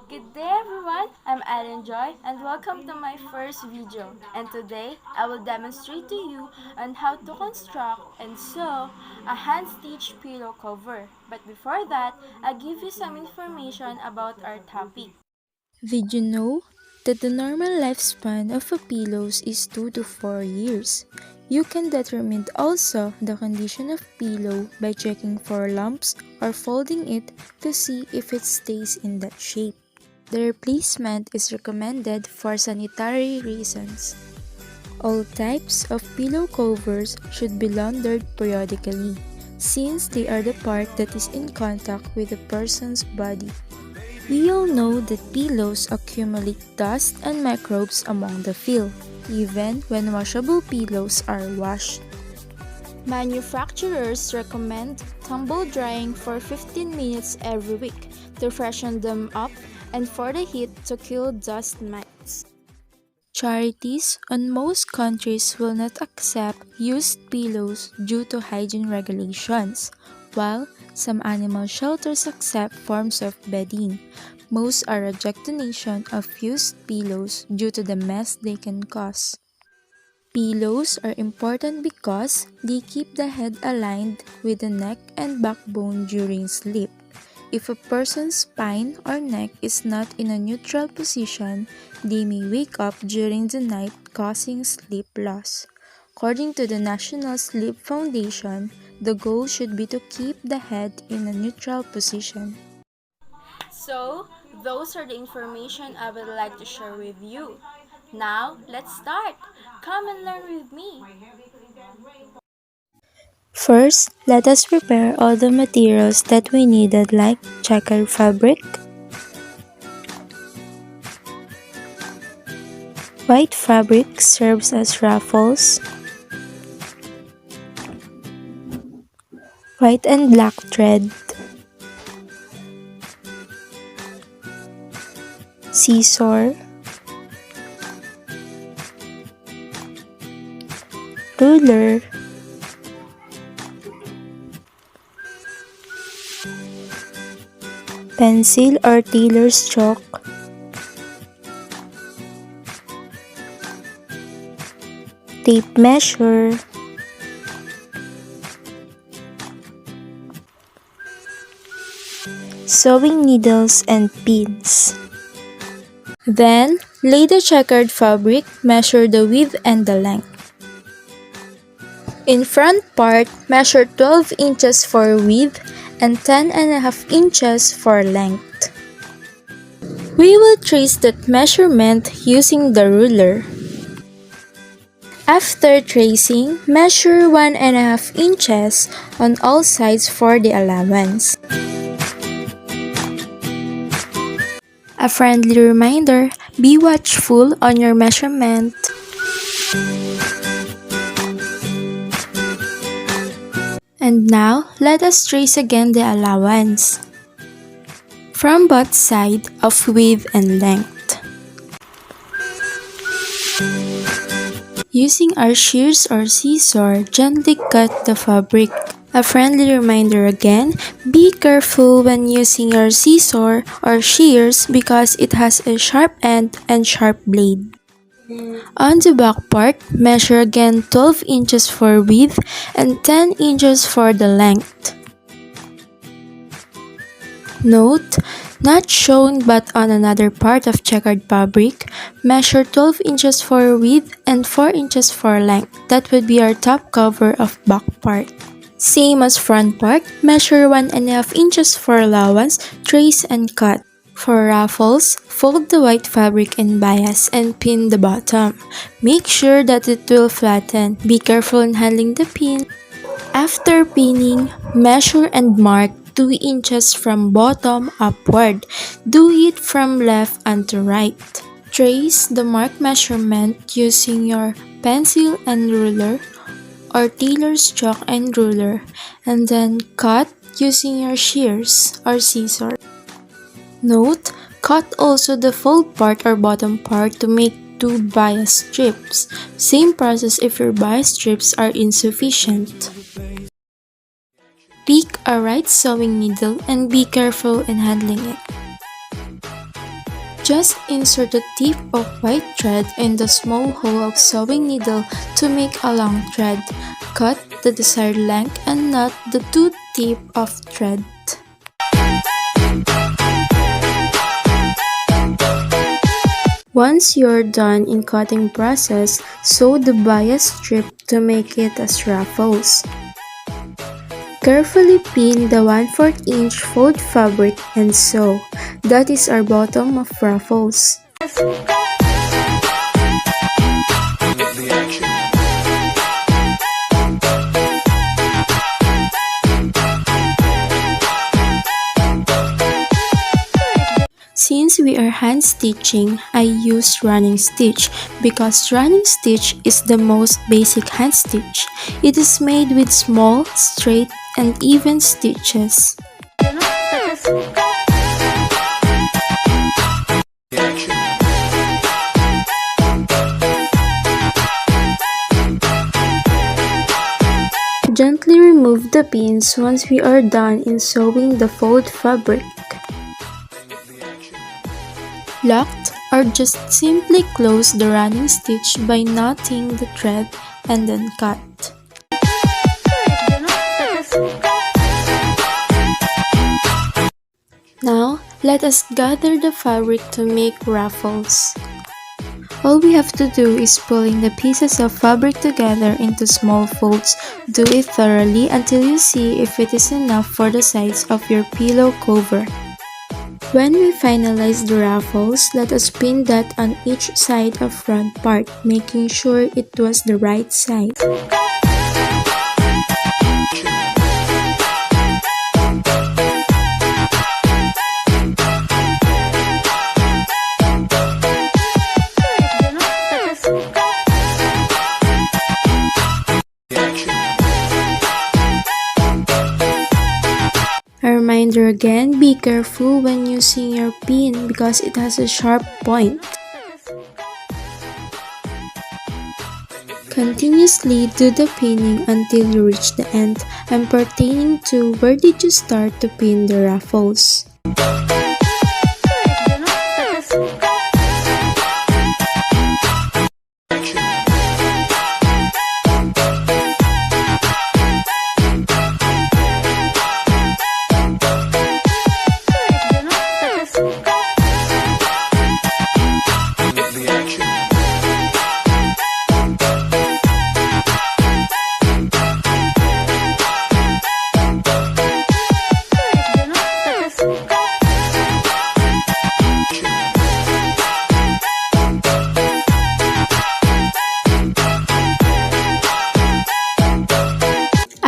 Good day everyone, I'm Ellen Joy and welcome to my first video. And today, I will demonstrate to you on how to construct and sew a hand-stitched pillow cover. But before that, I'll give you some information about our topic. Did you know that the normal lifespan of a pillow is 2 to 4 years? You can determine also the condition of pillow by checking for lumps or folding it to see if it stays in that shape. The replacement is recommended for sanitary reasons. All types of pillow covers should be laundered periodically, since they are the part that is in contact with a person's body. We all know that pillows accumulate dust and microbes among the fill, even when washable pillows are washed. Manufacturers recommend tumble drying for 15 minutes every week to freshen them up and for the heat to kill dust mites. Charities in most countries will not accept used pillows due to hygiene regulations, while some animal shelters accept forms of bedding. Most are reject donation of used pillows due to the mess they can cause. Pillows are important because they keep the head aligned with the neck and backbone during sleep. If a person's spine or neck is not in a neutral position, they may wake up during the night causing sleep loss. According to the National Sleep Foundation, the goal should be to keep the head in a neutral position. So, those are the information I would like to share with you. Now, let's start. Come and learn with me. First, let us prepare all the materials that we needed like checkered fabric, white fabric serves as ruffles, white and black thread, scissor, ruler, pencil or tailor's chalk, tape measure, sewing needles and pins. Then, lay the checkered fabric, measure the width and the length. In front part, measure 12 inches for width and 10.5 inches for length. We will trace that measurement using the ruler. After tracing, measure 1.5 inches on all sides for the allowance. A friendly reminder, be watchful on your measurement. And now, let us trace again the allowance from both sides of width and length. Using our shears or scissor, gently cut the fabric. A friendly reminder again, be careful when using your scissor or shears because it has a sharp end and sharp blade. On the back part, measure again 12 inches for width and 10 inches for the length. Note, not shown but on another part of checkered fabric, measure 12 inches for width and 4 inches for length. That would be our top cover of back part. Same as front part, measure 1.5 inches for allowance, trace and cut. For ruffles, fold the white fabric in bias and pin the bottom. Make sure that it will flatten. Be careful in handling the pin. After pinning, measure and mark 2 inches from bottom upward. Do it from left and to right. Trace the mark measurement using your pencil and ruler or tailor's chalk and ruler, and then cut using your shears or scissors. Note, cut also the fold part or bottom part to make 2 bias strips. Same process if your bias strips are insufficient. Pick a right sewing needle and be careful in handling it. Just insert the tip of white thread in the small hole of sewing needle to make a long thread. Cut the desired length and knot the two tip of thread. Once you're done in cutting process, sew the bias strip to make it as ruffles. Carefully pin the 1/4 inch fold fabric and sew. That is our bottom of ruffles. Since we are hand stitching, I use running stitch because running stitch is the most basic hand stitch. It is made with small, straight, and even stitches. Gently remove the pins once we are done in sewing the fold fabric. Locked, or just simply close the running stitch by knotting the thread and then cut. Now, let us gather the fabric to make ruffles. All we have to do is pulling the pieces of fabric together into small folds. Do it thoroughly until you see if it is enough for the size of your pillow cover. When we finalize the ruffles, let us pin that on each side of front part, making sure it was the right size. A reminder again, be careful when using your pin because it has a sharp point. Continuously do the pinning until you reach the end and pertaining to where did you start to pin the ruffles.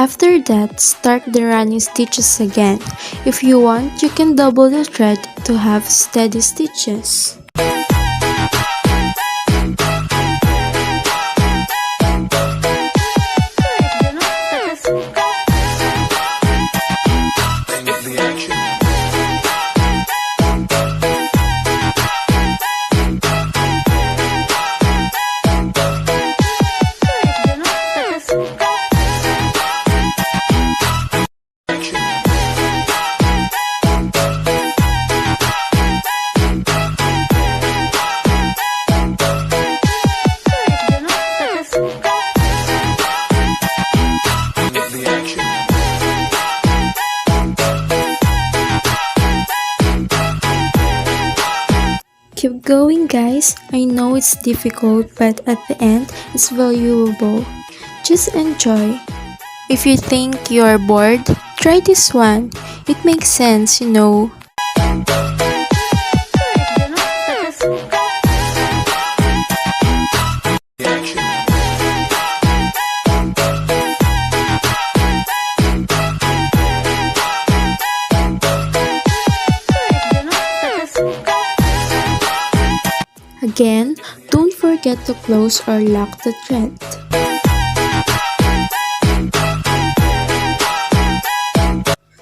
After that, start the running stitches again. If you want, you can double the thread to have steady stitches. Keep going guys, I know it's difficult but at the end it's valuable. Just enjoy. If you think you are bored, try this one. It makes sense, you know. Again, don't forget to close or lock the thread.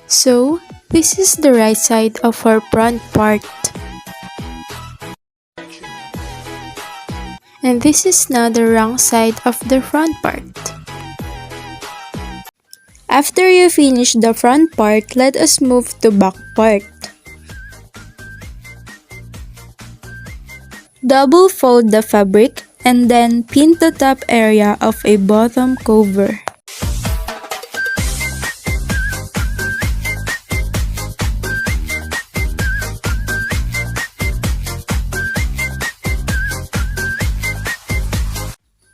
So, this is the right side of our front part. And this is now the wrong side of the front part. After you finish the front part, let us move to back part. Double fold the fabric and then pin the top area of a bottom cover.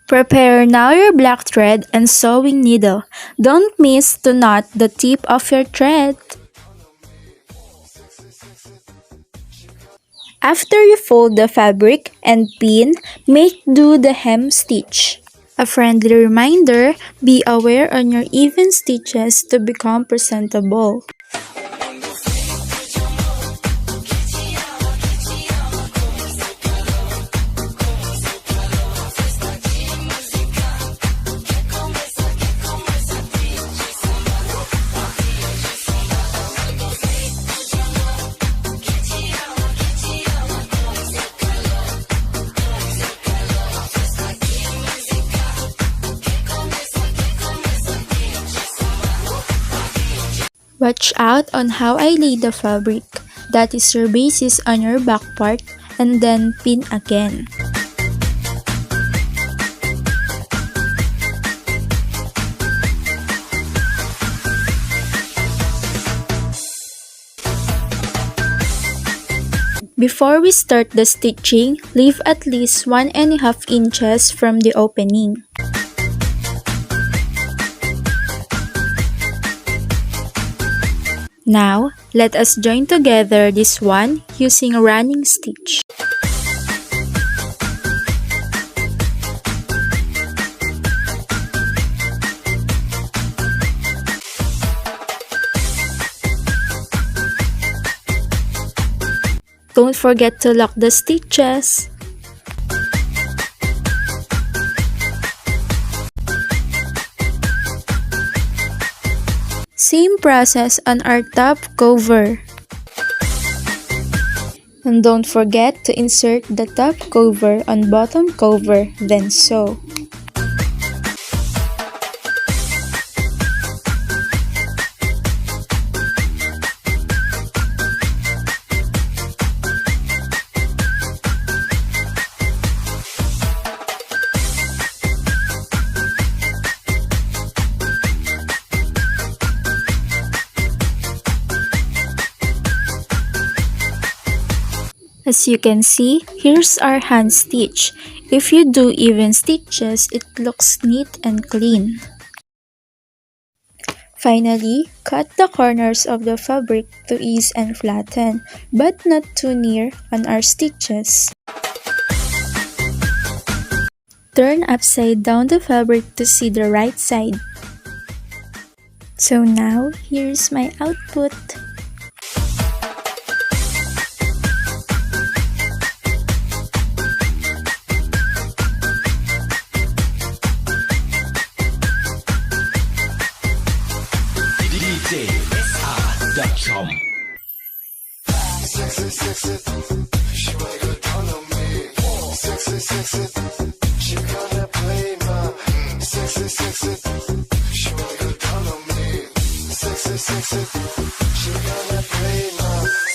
Prepare now your black thread and sewing needle. Don't miss to knot the tip of your thread. After you fold the fabric and pin, make do the hem stitch. A friendly reminder, be aware on your even stitches to become presentable. Watch out on how I lay the fabric. That is your basis on your back part and then pin again. Before we start the stitching, leave at least 1.5 inches from the opening. Now, let us join together this one using a running stitch. Don't forget to lock the stitches. Same process on our top cover. And don't forget to insert the top cover on bottom cover, then sew. As you can see, here's our hand stitch. If you do even stitches, it looks neat and clean. Finally, cut the corners of the fabric to ease and flatten, but not too near on our stitches. Turn upside down the fabric to see the right side. So now, here's my output. DJSR.com. Sexy, sexy, she wanna go down on me. Sexy, sexy, she gonna play my. Sexy, sexy, she wanna go down on me. Sexy, sexy, she gonna play my.